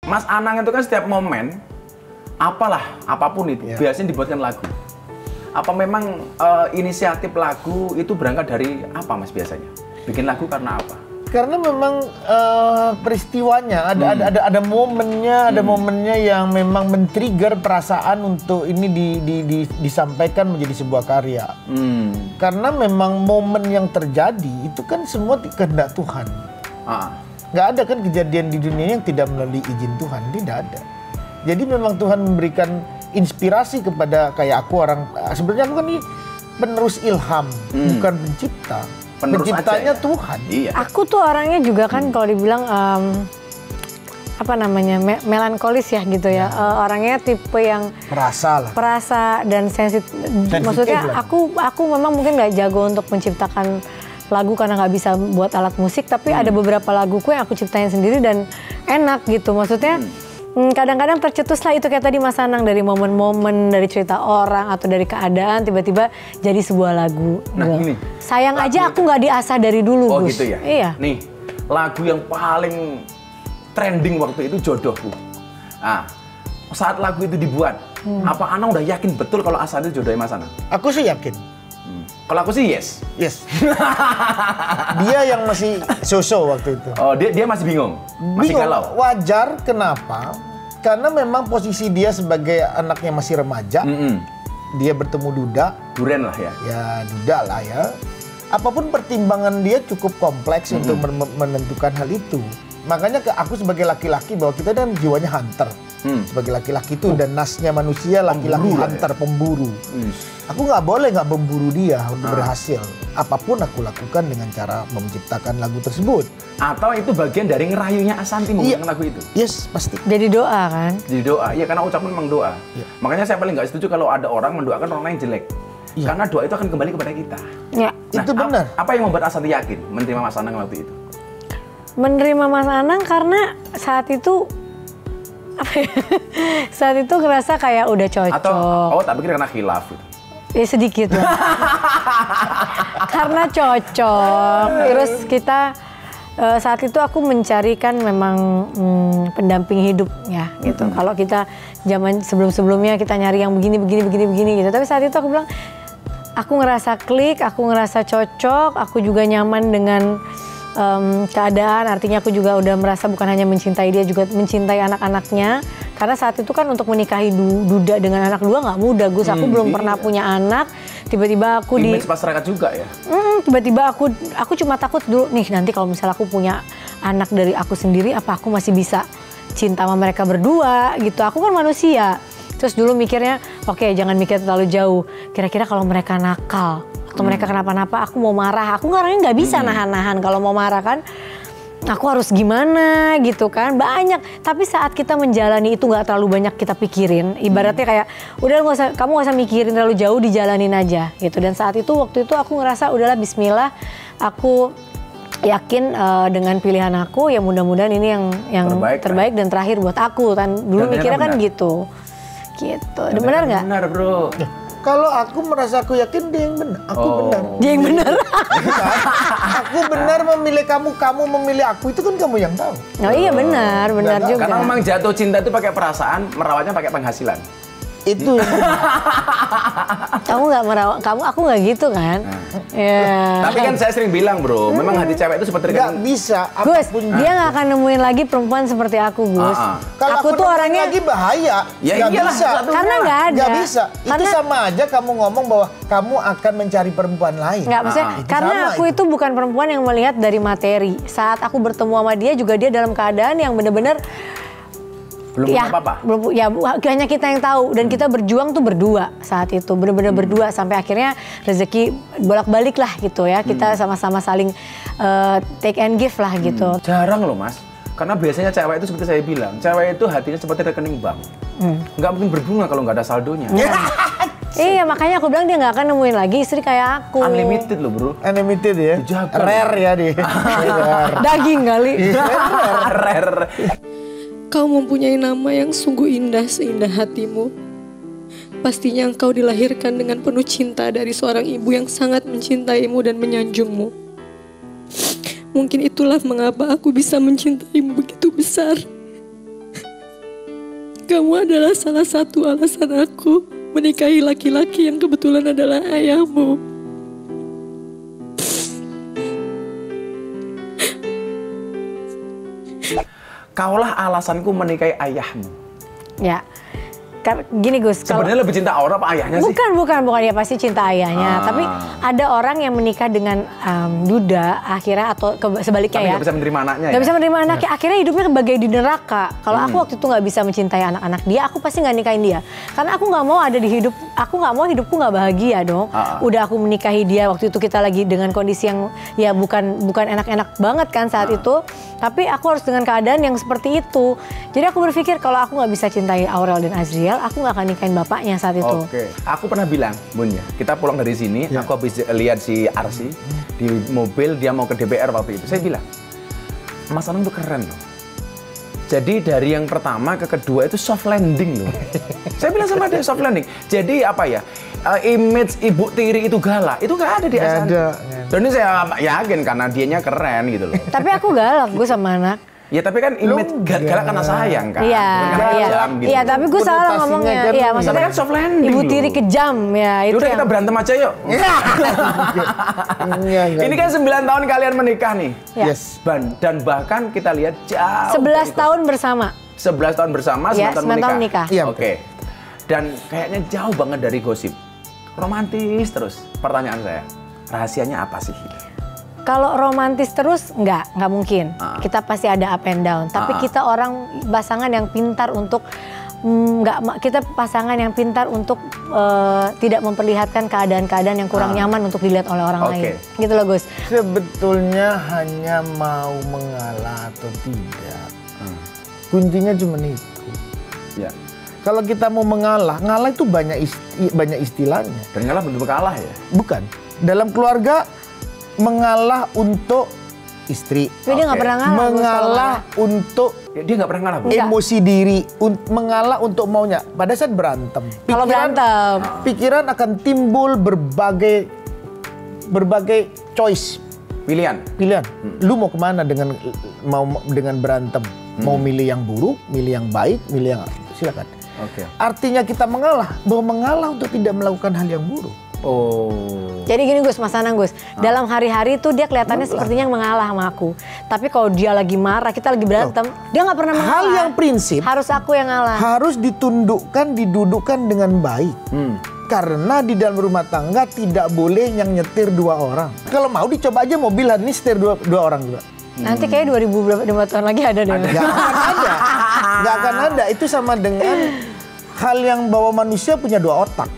Mas Anang itu kan setiap momen, apapun itu, biasanya dibuatkan lagu. Apa memang inisiatif lagu itu berangkat dari apa Mas biasanya? Bikin lagu karena apa? Karena memang peristiwanya ada momennya, ada momennya yang memang men-trigger perasaan untuk ini disampaikan menjadi sebuah karya. Karena memang momen yang terjadi itu kan semua kehendak Tuhan. Nggak ada kan kejadian di dunia yang tidak melalui izin Tuhan, tidak ada. Jadi memang Tuhan memberikan inspirasi kepada kayak aku sebenarnya aku kan ini penerus ilham, bukan pencipta. Penciptanya Tuhan. Iya. Aku tuh orangnya juga kan kalau dibilang melankolis ya gitu ya. Orangnya tipe yang perasa dan sensitif. Maksudnya aku memang mungkin nggak jago untuk menciptakan lagu karena nggak bisa buat alat musik, tapi ada beberapa laguku yang aku ciptain sendiri dan enak gitu. Maksudnya kadang-kadang tercetuslah itu kayak tadi Mas Anang, dari momen-momen, dari cerita orang atau dari keadaan tiba-tiba jadi sebuah lagu. Nah ini, sayang aja aku nggak diasah dari dulu, Gus. Gitu ya? Iya. Nih, lagu yang paling trending waktu itu Jodohku. Nah, saat lagu itu dibuat, apa Anang udah yakin betul kalau Asa itu jodohnya Mas Anang? Aku sih yakin. Kalau aku sih yes. Dia yang masih so-so waktu itu. Oh, dia masih bingung? Masih galau? Wajar, kenapa? Karena memang posisi dia sebagai anaknya masih remaja. Dia bertemu Duda. Duren lah ya? Ya, Duda lah ya. Apapun pertimbangan dia cukup kompleks untuk menentukan hal itu. Makanya aku sebagai laki-laki, bahwa kita kan jiwanya hunter. Sebagai laki-laki itu dan nasnya manusia laki-laki hunter, pemburu. Aku nggak boleh nggak memburu dia untuk berhasil. Apapun aku lakukan dengan cara menciptakan lagu tersebut. Atau itu bagian dari ngerayunya Ashanty menggunakan lagu itu? Yes, pasti. Jadi doa kan? Jadi doa, iya karena ucapan memang doa. Makanya saya paling nggak setuju kalau ada orang mendoakan orang lain jelek. Karena doa itu akan kembali kepada kita. Ya. Nah, itu benar. Apa yang membuat Ashanty yakin menerima Mas Anang waktu itu? Menerima Mas Anang karena saat itu saat itu ngerasa kayak udah cocok. Atau tak pikir karena khilaf gitu? Ya sedikit lah. Karena cocok. Terus kita saat itu aku mencarikan memang pendamping hidup ya gitu. Kalau kita zaman sebelum-sebelumnya kita nyari yang begini gitu. Tapi saat itu aku bilang aku ngerasa klik, aku ngerasa cocok, aku juga nyaman dengan keadaan, artinya aku juga udah merasa bukan hanya mencintai dia, juga mencintai anak-anaknya. Karena saat itu kan untuk menikahi Duda dengan anak dua nggak mudah, Gus. Aku belum pernah punya anak, tiba-tiba aku image masyarakat juga ya? Tiba-tiba aku cuma takut dulu, nih nanti kalau misalnya aku punya anak dari aku sendiri, apa aku masih bisa cinta sama mereka berdua gitu. Aku kan manusia. Terus dulu mikirnya, oke, jangan mikir terlalu jauh. Kira-kira kalau mereka nakal, atau mereka kenapa-napa, aku mau marah. Aku orangnya nggak bisa nahan-nahan kalau mau marah kan. Aku harus gimana gitu kan, banyak. Tapi saat kita menjalani itu nggak terlalu banyak kita pikirin. Ibaratnya kayak, udah kamu nggak usah mikirin terlalu jauh, dijalanin aja gitu. Dan saat itu, waktu itu aku ngerasa udahlah bismillah, aku yakin dengan pilihan aku, ya mudah-mudahan ini yang terbaik dan terakhir buat aku. Dulu mikirnya kan gitu. Gitu, benar nggak? Benar bro. Kalau aku merasa aku yakin dia yang benar, aku benar. Dia yang benar. Aku benar memilih kamu, kamu memilih aku, itu kan kamu yang tahu. Oh iya benar juga. Karena memang jatuh cinta itu pakai perasaan, merawatnya pakai penghasilan. Itu yang benar. Kamu nggak merawat, aku nggak gitu kan? Ya. Tapi kan saya sering bilang bro, memang hati cewek itu seperti nggak bisa. Gus, dia nggak akan nemuin lagi perempuan seperti aku, Gus. Kalau aku tuh orangnya lagi bahaya, nggak bisa. Karena nggak ada. Nggak bisa. Itu sama aja kamu ngomong bahwa kamu akan mencari perempuan lain. Nggak, maksudnya karena aku itu bukan perempuan yang melihat dari materi. Saat aku bertemu sama dia juga dia dalam keadaan yang benar-benar belum apa-apa. Ya hanya kita yang tahu, dan kita berjuang tuh berdua saat itu, benar-benar berdua sampai akhirnya rezeki bolak-balik lah gitu ya. Kita sama-sama saling take and give lah gitu. Jarang loh Mas. Karena biasanya cewek itu seperti saya bilang, cewek itu hatinya seperti rekening bank. Nggak mungkin berbunga kalau nggak ada saldonya. Iya, makanya aku bilang dia nggak akan nemuin lagi istri kayak aku. Unlimited loh bro. Unlimited ya? Dijaga. Rare ya dia. Daging kali. Rare. Kau mempunyai nama yang sungguh indah seindah hatimu. Pastinya engkau dilahirkan dengan penuh cinta dari seorang ibu yang sangat mencintaimu dan menyanjungmu. Mungkin itulah mengapa aku bisa mencintaimu begitu besar. Kamu adalah salah satu alasan aku menikahi laki-laki yang kebetulan adalah ayahmu. Kaulah alasanku menikahi ayahmu. Ya. Gini Gus, Sebenarnya lebih cinta Aura apa ayahnya sih? bukan ya pasti cinta ayahnya. Tapi ada orang yang menikah dengan duda akhirnya atau sebaliknya Tapi ya. nggak bisa menerima anaknya. Nggak bisa menerima anaknya, akhirnya hidupnya bagai di neraka. Kalau aku waktu itu nggak bisa mencintai anak-anak dia, aku pasti nggak nikahin dia. Karena aku nggak mau ada di hidup, aku nggak mau hidupku nggak bahagia dong. Udah aku menikahi dia, waktu itu kita lagi dengan kondisi yang ya bukan enak-enak banget kan saat itu. Tapi aku harus dengan keadaan yang seperti itu. Jadi aku berpikir kalau aku nggak bisa cintai Aurel dan Azriel, aku nggak akan nikahin bapaknya saat itu. Oke, aku pernah bilang, Bun ya, kita pulang dari sini, aku habis lihat si Arsi di mobil, dia mau ke DPR waktu itu. Saya bilang, Mas Anang tuh keren loh. Jadi dari yang pertama ke kedua itu soft landing loh. Saya bilang sama dia soft landing. Jadi apa ya, image Ibu Tiri itu galak, itu nggak ada di Asari. Dan ini saya yakin karena dianya keren gitu loh. Tapi aku galak gue sama anak. Ya tapi kan image galak karena sayang kan. Iya, Bukan karena kejam gitu. Iya, tapi gue salah ngomongnya. kan Iya, maksudnya Tapi kan soft landing Ibu loh. Tiri kejam ya itu. Udah yang... kita berantem aja yuk. Ini kan 9 tahun kalian menikah nih. Ya. Yes. Dan bahkan kita lihat jauh. 11 tahun bersama. 11 tahun bersama, 9 Ya, tahun 9 menikah. tahun nikah. Iya, Oke. Dan kayaknya jauh banget dari gosip. Romantis terus. Pertanyaan saya, rahasianya apa sih? Kalau romantis terus nggak mungkin. Kita pasti ada up and down. Tapi kita orang pasangan yang pintar untuk kita pasangan yang pintar untuk tidak memperlihatkan keadaan-keadaan yang kurang nyaman untuk dilihat oleh orang lain. Gitu loh Gus. Sebetulnya hanya mau mengalah atau tidak. Kuncinya cuma itu. Ya. Kalau kita mau mengalah, ngalah itu banyak istilahnya. Dan ngalah bentuk kalah ya? Bukan. Dalam keluarga mengalah untuk istri. Tapi dia nggak pernah ngalah. Gus, kalau Mengalah untuk Ya, dia nggak pernah ngalah, Bu. Enggak. emosi diri, mengalah untuk maunya. Pada saat berantem, Kalau berantem. pikiran akan timbul berbagai choice, Pilihan. pilihan. Lu mau kemana dengan berantem? Mau milih yang buruk, milih yang baik, milih yang silakan. Oke. Artinya kita mengalah, bahwa mengalah untuk tidak melakukan hal yang buruk. Oh. Jadi gini Gus, Mas Anang Gus, dalam hari-hari itu dia kelihatannya sepertinya mengalah sama aku. Tapi kalau dia lagi marah, kita lagi berantem, dia nggak pernah mengalah. Hal yang prinsip harus aku yang ngalah. harus didudukkan dengan baik. Karena di dalam rumah tangga tidak boleh yang nyetir 2 orang. Kalau mau dicoba aja mobilan ini setir dua orang juga. Nanti kayak 2005 tahun lagi ada deh. Nggak akan ada. Nggak akan ada. Itu sama dengan hal yang bahwa manusia punya 2 otak.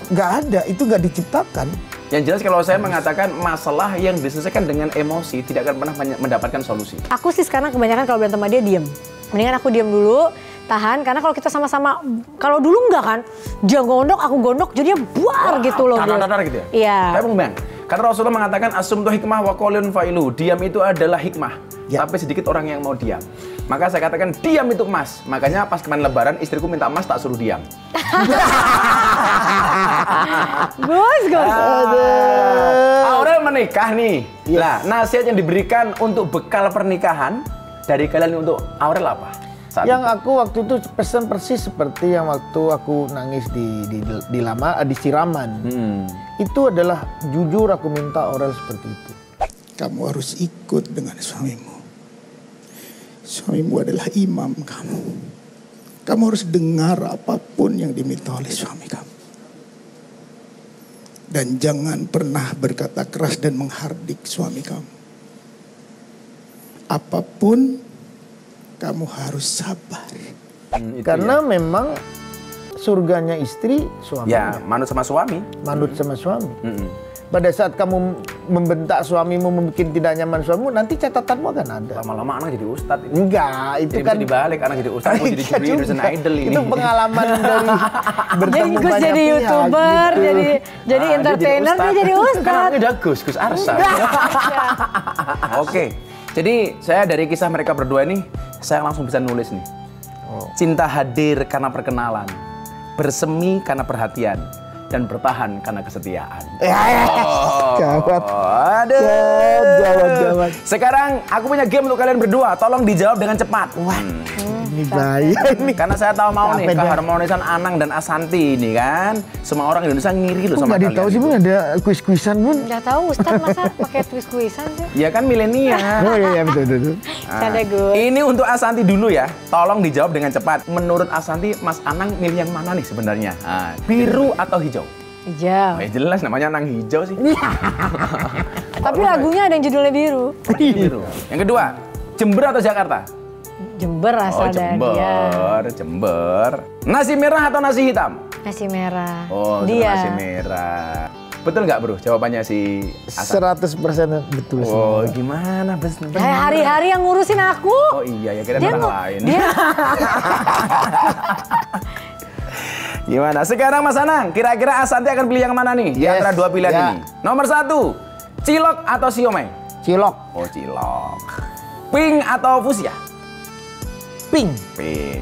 Nggak ada. Itu nggak diciptakan. Yang jelas kalau saya mengatakan masalah yang diselesaikan dengan emosi tidak akan pernah mendapatkan solusi. Aku sih sekarang kebanyakan kalau berantem sama dia diem. Mendingan aku diem dulu, tahan. Karena kalau kita sama-sama, kalau dulu enggak kan, dia gondok, aku gondok, jadinya buar gitu loh. Dadar gitu ya? Iya. Tapi Bang, karena Rasulullah mengatakan asumtu hikmah wa qaulun fa'ilu. Diam itu adalah hikmah. Ya. Tapi sedikit orang yang mau diam. Maka saya katakan diam itu emas. Makanya pas kemarin lebaran istriku minta emas tak suruh diam. Gus. Aurel menikah nih. Lah, nasihat yang diberikan untuk bekal pernikahan dari kalian untuk Aurel apa? Saat Yang itu? aku waktu itu pesan persis seperti yang waktu aku nangis di siraman. Itu adalah jujur aku minta Aurel seperti itu. Kamu harus ikut dengan suamimu. Suamimu adalah imam kamu. Kamu harus dengar apapun yang diminta oleh suami kamu. Dan jangan pernah berkata keras dan menghardik suami kamu. Apapun, kamu harus sabar. Itu Karena ya. memang surganya istri Ya, suaminya. manut sama suami. Manut sama suami. Pada saat kamu membentak suamimu, membuat tidak nyaman suamimu, nanti catatanmu akan ada. Lama-lama anak jadi ustadz ini. Enggak, itu Jadi kan bisa dibalik, anak jadi ustadz, mau jadi Iya juri, Indonesian juga. Idol ini. Itu pengalaman dari Jadi bertemu Gus banyak jadi pihak, YouTuber, gitu. jadi entertainer, dia jadi Kan ustadz. namanya udah Gus Arsa. Oke, jadi saya dari kisah mereka berdua ini, saya langsung bisa nulis nih. Cinta hadir karena perkenalan, bersemi karena perhatian, dan bertahan karena kesetiaan. Gawat. Aduh. Gawat. Sekarang aku punya game untuk kalian berdua, tolong dijawab dengan cepat. Ini bahaya ini. Karena saya tahu mau nih Capek dah. keharmonisan Anang dan Asanti ini kan. Semua orang Indonesia ngiri loh Kok sama nggak kalian. ditahu sih, Bun? Ada kuis-kuisan, Bun? Nggak tahu Ustadz masa pakai kuis-kuisan sih. Ya kan milenial. Oh iya, betul. Canda Gus. Ini untuk Asanti dulu ya. Tolong dijawab dengan cepat. Menurut Asanti, Mas Anang milih yang mana nih sebenarnya? Biru atau hijau? Hijau. Ya jelas namanya Anang hijau sih. Tapi lagunya ada yang judulnya biru. Biru. Yang kedua, Jember atau Jakarta? Jember asal dari dia. Jember. Nasi merah atau nasi hitam? Nasi merah. Oh, dia. nasi merah. Betul nggak bro jawabannya si Asanti? 100% betul. Oh, gimana? Bener. Hari-hari yang ngurusin aku. Oh iya ya, kita Dia orang ngu- lain. dia- Gimana? Sekarang Mas Anang, kira-kira Asanti akan pilih yang mana nih? Di Yes, antara dua pilihan ya. ini. Nomor 1, cilok atau siomay? Cilok, Oh, cilok. Pink atau fuchsia? pink, Pink.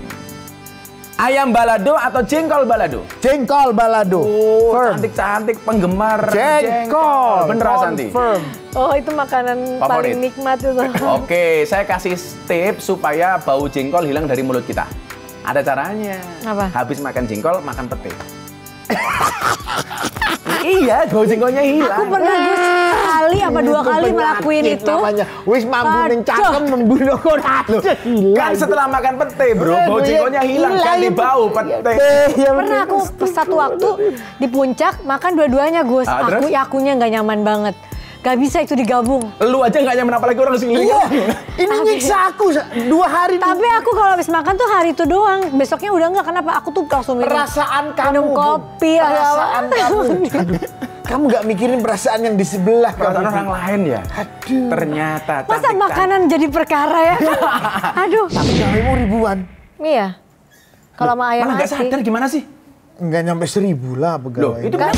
Ayam balado atau jengkol balado? jengkol balado. Oh, Firm. cantik-cantik penggemar Jengkol. Bener Asanti? Confirm. Oh itu makanan Favorit. paling nikmat itu. Oke, saya kasih tips supaya bau jengkol hilang dari mulut kita. Ada caranya. Apa? Habis makan jengkol, makan pete. Iya, bau jengkolnya hilang. Aku pernah Gus sekali apa dua Itu kali penyakit ngelakuin itu. Namanya. Wis mampu Aduh. mencangkem membunuh orang. Kan setelah makan pete, bro, bau jengkolnya hilang. Ganti bau pete. Pernah aku satu waktu di puncak makan dua-duanya Gus. Ah, terus? Akunya nggak nyaman banget. Gak bisa itu digabung. Lu aja nggak nyaman apalagi orang sekeliling. Iya, ini nyiksa aku 2 hari. Tapi aku kalau habis makan tuh hari itu doang. Besoknya udah nggak. Kenapa? Aku tuh langsung minum. Perasaan kamu, minum Bu. kopi. Perasaan kamu. Aduh, kamu nggak mikirin perasaan yang di sebelah. Perasaan kamu. orang lain ya. Aduh. Ternyata Masa cantik, makanan jadi perkara ya? Aduh. Tapi cewekmu ribuan. Iya. Kalau sama ayam Malah nggak asin. sadar gimana sih? Enggak nyampe 1000 lah Loh, pegawai. itu kan